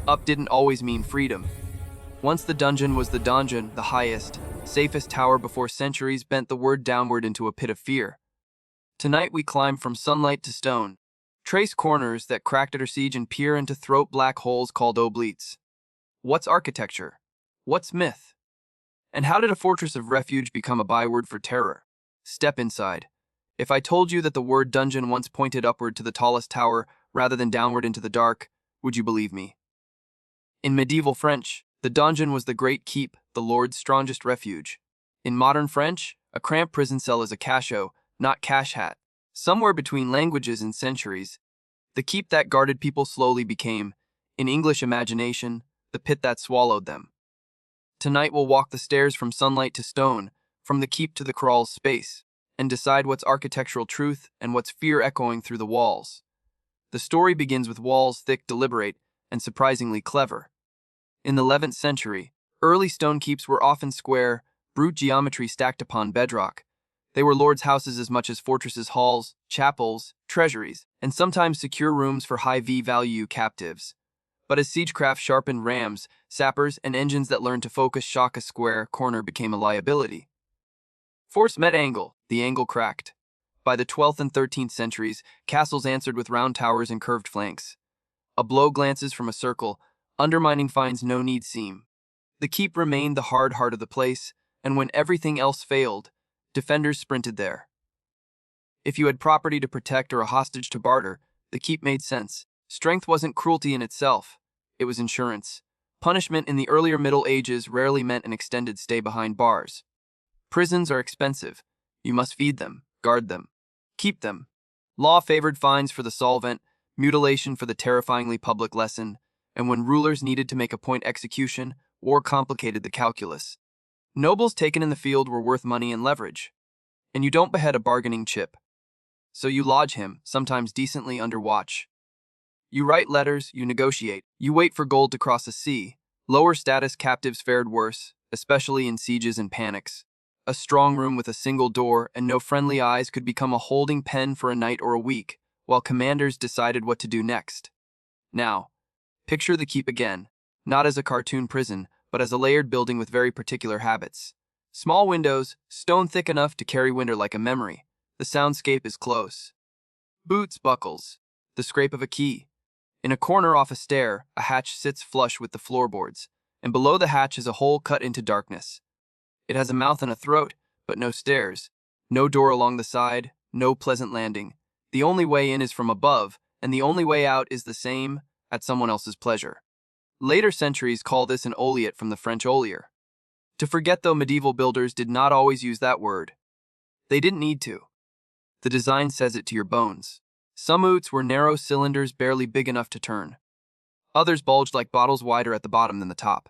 Up didn't always mean freedom. Once the dungeon was the donjon, the highest, safest tower before centuries bent the word downward into a pit of fear. Tonight we climb from sunlight to stone, trace corners that cracked under siege and peer into throat-black holes called oubliettes. What's architecture? What's myth? And how did a fortress of refuge become a byword for terror? Step inside. If I told you that the word dungeon once pointed upward to the tallest tower rather than downward into the dark, would you believe me? In medieval French, the donjon was the great keep, the lord's strongest refuge. In modern French, a cramped prison cell is a cachot, not cash hat. Somewhere between languages and centuries, the keep that guarded people slowly became, in English imagination, the pit that swallowed them. Tonight we'll walk the stairs from sunlight to stone, from the keep to the crawl's space, and decide what's architectural truth and what's fear echoing through the walls. The story begins with walls thick, deliberate, and surprisingly clever. In the 11th century, early stone keeps were often square, brute geometry stacked upon bedrock. They were lords' houses as much as fortresses, halls, chapels, treasuries, and sometimes secure rooms for high value captives. But as siegecraft sharpened rams, sappers, and engines that learned to focus shock a square corner became a liability. Force met angle, the angle cracked. By the 12th and 13th centuries, castles answered with round towers and curved flanks. A blow glances from a circle, undermining finds no need seam. The keep remained the hard heart of the place, and when everything else failed, defenders sprinted there. If you had property to protect or a hostage to barter, the keep made sense. Strength wasn't cruelty in itself, it was insurance. Punishment in the earlier Middle Ages rarely meant an extended stay behind bars. Prisons are expensive. You must feed them, guard them, keep them. Law favored fines for the solvent, mutilation for the terrifyingly public lesson, and when rulers needed to make a point execution, war complicated the calculus. Nobles taken in the field were worth money and leverage. And you don't behead a bargaining chip. So you lodge him, sometimes decently under watch. You write letters, you negotiate, you wait for gold to cross a sea. Lower status captives fared worse, especially in sieges and panics. A strong room with a single door and no friendly eyes could become a holding pen for a night or a week, while commanders decided what to do next. Now, picture the keep again, not as a cartoon prison, but as a layered building with very particular habits. Small windows, stone thick enough to carry winter like a memory. The soundscape is close. Boots, buckles, the scrape of a key. In a corner off a stair, a hatch sits flush with the floorboards, and below the hatch is a hole cut into darkness. It has a mouth and a throat, but no stairs, no door along the side, no pleasant landing. The only way in is from above, and the only way out is the same, at someone else's pleasure. Later centuries call this an oubliette from the French olier. To forget, though, medieval builders did not always use that word. They didn't need to. The design says it to your bones. Some outs were narrow cylinders barely big enough to turn. Others bulged like bottles wider at the bottom than the top.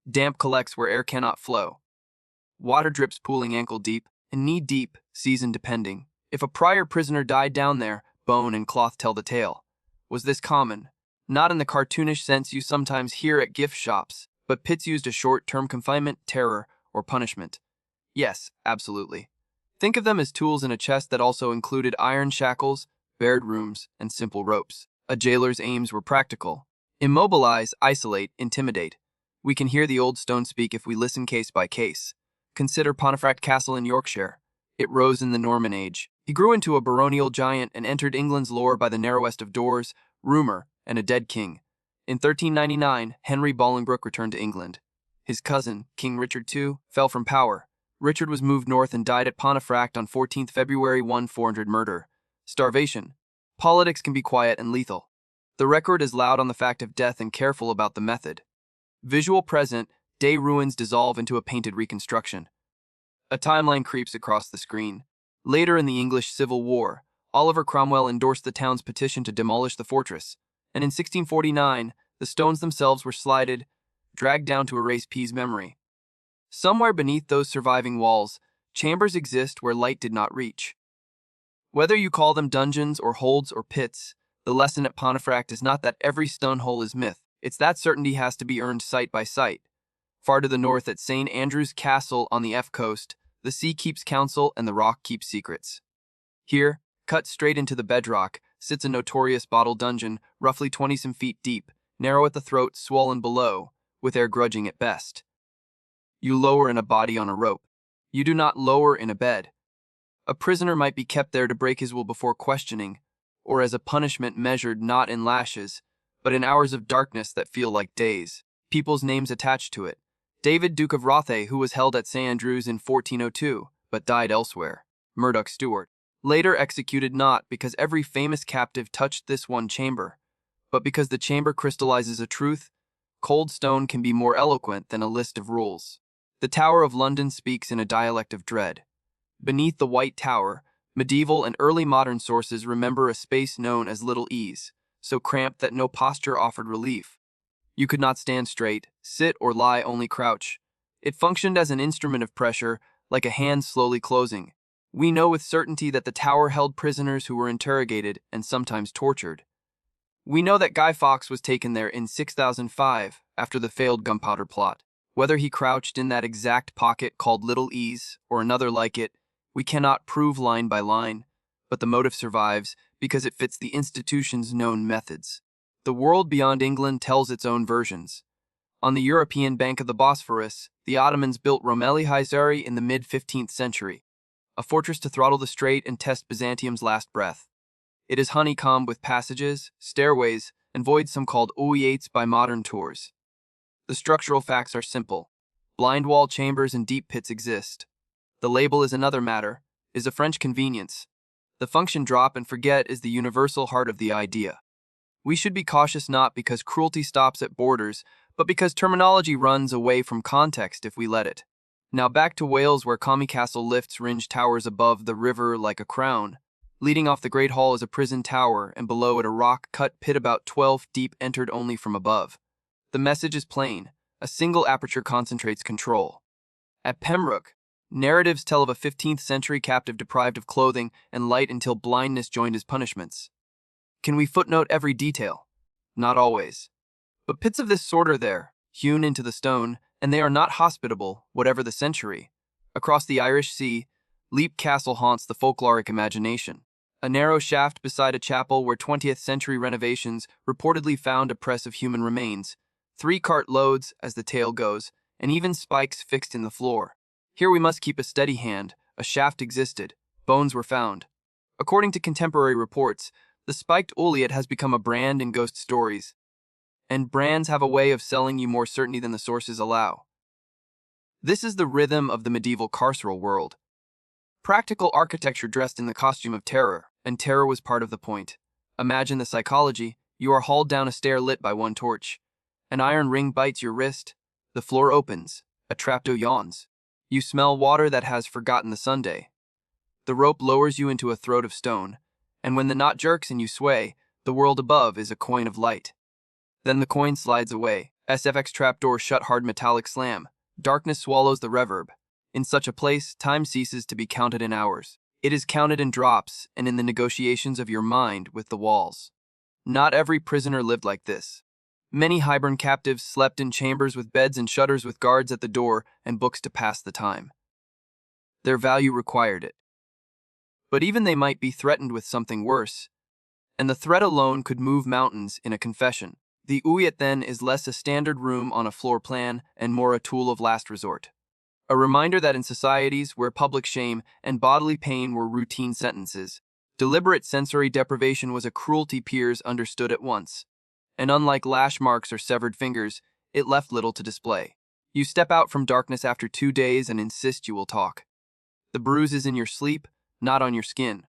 Damp collects where air cannot flow. Water drips pooling ankle deep and knee deep, season depending. If a prior prisoner died down there, bone and cloth tell the tale. Was this common? Not in the cartoonish sense you sometimes hear at gift shops, but pits used a short-term confinement, terror, or punishment. Yes, absolutely. Think of them as tools in a chest that also included iron shackles, bared rooms, and simple ropes. A jailer's aims were practical. Immobilize, isolate, intimidate. We can hear the old stone speak if we listen case by case. Consider Pontefract Castle in Yorkshire. It rose in the Norman age. He grew into a baronial giant and entered England's lore by the narrowest of doors, rumor, and a dead king. In 1399, Henry Bolingbroke returned to England. His cousin, King Richard II, fell from power. Richard was moved north and died at Pontefract on 14th February 1400 murder. Starvation. Politics can be quiet and lethal. The record is loud on the fact of death and careful about the method. Visual present, day ruins dissolve into a painted reconstruction. A timeline creeps across the screen. Later in the English Civil War, Oliver Cromwell endorsed the town's petition to demolish the fortress, and in 1649, the stones themselves were slided, dragged down to erase P's memory. Somewhere beneath those surviving walls, chambers exist where light did not reach. Whether you call them dungeons or holds or pits, the lesson at Pontefract is not that every stone hole is myth. It's that certainty has to be earned site by site. Far to the north at St. Andrew's Castle on the F coast, the sea keeps counsel and the rock keeps secrets. Here, cut straight into the bedrock, sits a notorious bottle dungeon, roughly 20-some feet deep, narrow at the throat, swollen below, with air grudging at best. You lower in a body on a rope. You do not lower in a bed. A prisoner might be kept there to break his will before questioning, or as a punishment measured not in lashes, but in hours of darkness that feel like days. People's names attached to it. David, Duke of Rothay, who was held at St. Andrews in 1402, but died elsewhere. Murdoch Stewart. Later executed not because every famous captive touched this one chamber, but because the chamber crystallizes a truth. Cold stone can be more eloquent than a list of rules. The Tower of London speaks in a dialect of dread. Beneath the White Tower, medieval and early modern sources remember a space known as Little Ease, so cramped that no posture offered relief. You could not stand straight, sit or lie, only crouch. It functioned as an instrument of pressure, like a hand slowly closing. We know with certainty that the tower held prisoners who were interrogated and sometimes tortured. We know that Guy Fawkes was taken there in 6005 after the failed gunpowder plot. Whether he crouched in that exact pocket called Little Ease or another like it, we cannot prove line by line, but the motive survives because it fits the institution's known methods. The world beyond England tells its own versions. On the European bank of the Bosphorus, the Ottomans built Romeli-Hyzari in the mid-15th century, a fortress to throttle the strait and test Byzantium's last breath. It is honeycombed with passages, stairways, and voids, some called oubliettes by modern tours. The structural facts are simple. Blind wall chambers and deep pits exist. The label is another matter, is a French convenience. The function drop and forget is the universal heart of the idea. We should be cautious not because cruelty stops at borders, but because terminology runs away from context if we let it. Now back to Wales, where Comey Castle lifts ringed towers above the river like a crown. Leading off the Great Hall is a prison tower, and below it a rock-cut pit about 12 deep entered only from above. The message is plain. A single aperture concentrates control. At Pembroke, narratives tell of a 15th century captive deprived of clothing and light until blindness joined his punishments. Can we footnote every detail? Not always. But pits of this sort are there, hewn into the stone, and they are not hospitable, whatever the century. Across the Irish Sea, Leap Castle haunts the folkloric imagination. A narrow shaft beside a chapel where 20th century renovations reportedly found a press of human remains, 3 cart loads, as the tale goes, and even spikes fixed in the floor. Here we must keep a steady hand. A shaft existed. Bones were found. According to contemporary reports, the spiked Oubliette has become a brand in ghost stories. And brands have a way of selling you more certainty than the sources allow. This is the rhythm of the medieval carceral world. Practical architecture dressed in the costume of terror, and terror was part of the point. Imagine the psychology. You are hauled down a stair lit by one torch. An iron ring bites your wrist. The floor opens. A trapdoor yawns. You smell water that has forgotten the Sunday. The rope lowers you into a throat of stone, and when the knot jerks and you sway, the world above is a coin of light. Then the coin slides away. SFX trapdoor shut, hard metallic slam. Darkness swallows the reverb. In such a place, time ceases to be counted in hours. It is counted in drops and in the negotiations of your mind with the walls. Not every prisoner lived like this. Many Highburn captives slept in chambers with beds and shutters, with guards at the door and books to pass the time. Their value required it. But even they might be threatened with something worse, and the threat alone could move mountains in a confession. The oubliette then is less a standard room on a floor plan and more a tool of last resort. A reminder that in societies where public shame and bodily pain were routine sentences, deliberate sensory deprivation was a cruelty peers understood at once. And unlike lash marks or severed fingers, it left little to display. You step out from darkness after 2 days and insist you will talk. The bruise is in your sleep, not on your skin.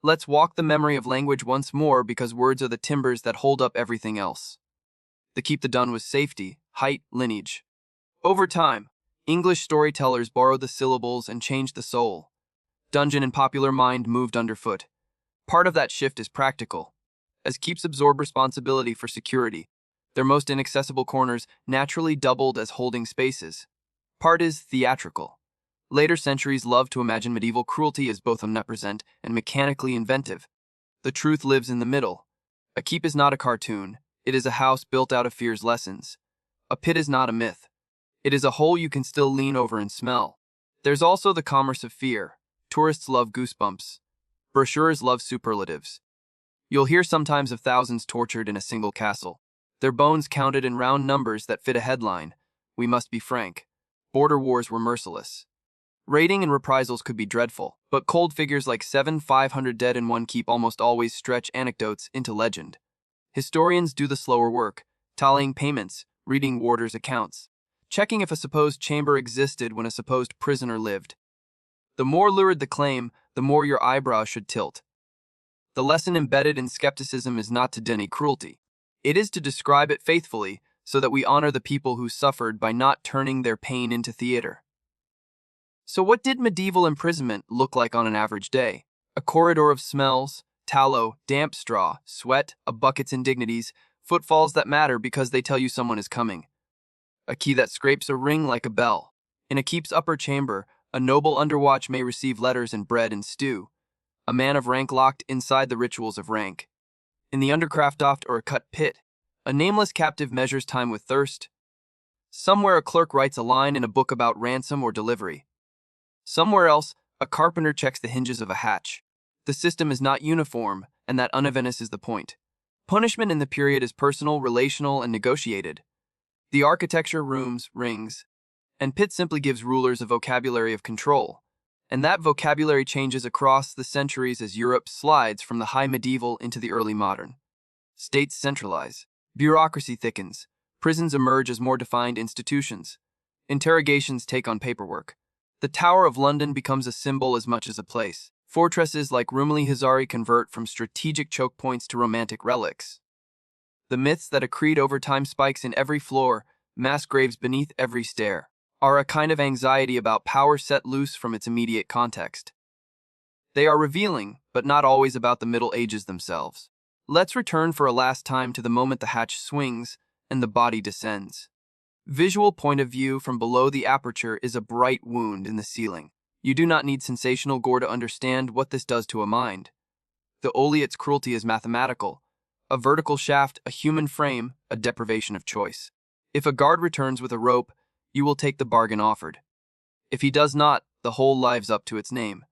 Let's walk the memory of language once more, because words are the timbers that hold up everything else. The keep the done was safety, height, lineage. Over time, English storytellers borrowed the syllables and changed the soul. Dungeon in popular mind moved underfoot. Part of that shift is practical, as keeps absorb responsibility for security. Their most inaccessible corners naturally doubled as holding spaces. Part is theatrical. Later centuries loved to imagine medieval cruelty as both omnipresent and mechanically inventive. The truth lives in the middle. A keep is not a cartoon. It is a house built out of fear's lessons. A pit is not a myth. It is a hole you can still lean over and smell. There's also the commerce of fear. Tourists love goosebumps. Brochures love superlatives. You'll hear sometimes of thousands tortured in a single castle. Their bones counted in round numbers that fit a headline. We must be frank. Border wars were merciless. Raiding and reprisals could be dreadful, but cold figures like 500 dead in one keep almost always stretch anecdotes into legend. Historians do the slower work, tallying payments, reading warders' accounts, checking if a supposed chamber existed when a supposed prisoner lived. The more lurid the claim, the more your eyebrows should tilt. The lesson embedded in skepticism is not to deny cruelty. It is to describe it faithfully so that we honor the people who suffered by not turning their pain into theater. So what did medieval imprisonment look like on an average day? A corridor of smells, tallow, damp straw, sweat, a bucket's indignities, footfalls that matter because they tell you someone is coming. A key that scrapes a ring like a bell. In a keep's upper chamber, a noble underwatch may receive letters and bread and stew. A man of rank locked inside the rituals of rank. In the undercraft or a cut pit, a nameless captive measures time with thirst. Somewhere a clerk writes a line in a book about ransom or delivery. Somewhere else, a carpenter checks the hinges of a hatch. The system is not uniform, and that unevenness is the point. Punishment in the period is personal, relational, and negotiated. The architecture, rooms, rings, and pit simply gives rulers a vocabulary of control, and that vocabulary changes across the centuries as Europe slides from the high medieval into the early modern. States centralize. Bureaucracy thickens. Prisons emerge as more defined institutions. Interrogations take on paperwork. The Tower of London becomes a symbol as much as a place. Fortresses like Rumeli Hazari convert from strategic choke points to romantic relics. The myths that accrete over time spikes in every floor, mass graves beneath every stair, are a kind of anxiety about power set loose from its immediate context. They are revealing, but not always about the Middle Ages themselves. Let's return for a last time to the moment the hatch swings and the body descends. Visual point of view from below the aperture is a bright wound in the ceiling. You do not need sensational gore to understand what this does to a mind. The Oubliette's cruelty is mathematical. A vertical shaft, a human frame, a deprivation of choice. If a guard returns with a rope, you will take the bargain offered. If he does not, the whole lives up to its name.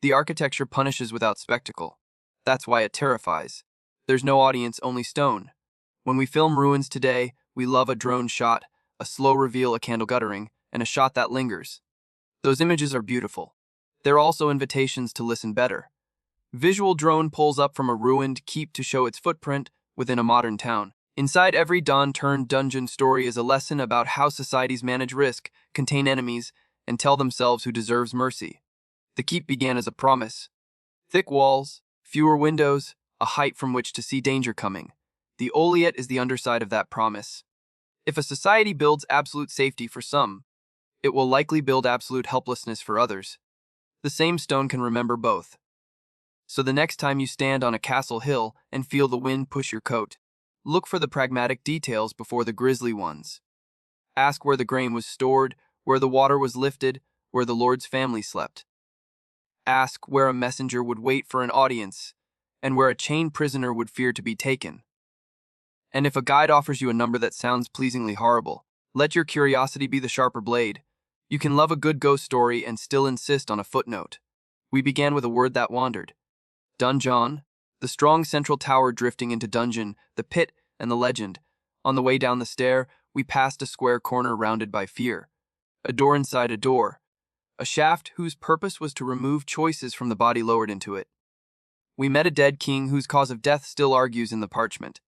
The architecture punishes without spectacle. That's why it terrifies. There's no audience, only stone. When we film ruins today, we love a drone shot, a slow reveal, a candle guttering, and a shot that lingers. Those images are beautiful. They're also invitations to listen better. Visual drone pulls up from a ruined keep to show its footprint within a modern town. Inside every dawn-turned-dungeon story is a lesson about how societies manage risk, contain enemies, and tell themselves who deserves mercy. The keep began as a promise. Thick walls, fewer windows, a height from which to see danger coming. The Oubliette is the underside of that promise. If a society builds absolute safety for some, it will likely build absolute helplessness for others. The same stone can remember both. So the next time you stand on a castle hill and feel the wind push your coat, look for the pragmatic details before the grisly ones. Ask where the grain was stored, where the water was lifted, where the Lord's family slept. Ask where a messenger would wait for an audience, and where a chained prisoner would fear to be taken. And if a guide offers you a number that sounds pleasingly horrible, let your curiosity be the sharper blade. You can love a good ghost story and still insist on a footnote. We began with a word that wandered. Dungeon, the strong central tower drifting into dungeon, the pit, and the legend. On the way down the stair, we passed a square corner rounded by fear. A door inside a door. A shaft whose purpose was to remove choices from the body lowered into it. We met a dead king whose cause of death still argues in the parchment.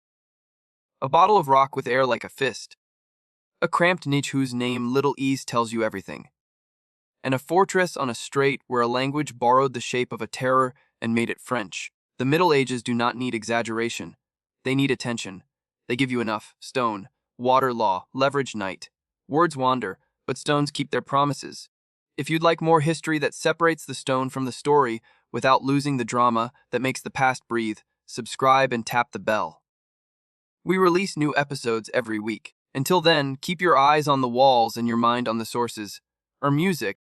A bottle of rock with air like a fist. A cramped niche whose name Little Ease tells you everything. And a fortress on a strait where a language borrowed the shape of a terror and made it French. The Middle Ages do not need exaggeration. They need attention. They give you enough. Stone, water law, leverage night. Words wander, but stones keep their promises. If you'd like more history that separates the stone from the story without losing the drama that makes the past breathe, subscribe and tap the bell. We release new episodes every week. Until then, keep your eyes on the walls and your mind on the sources. Our music,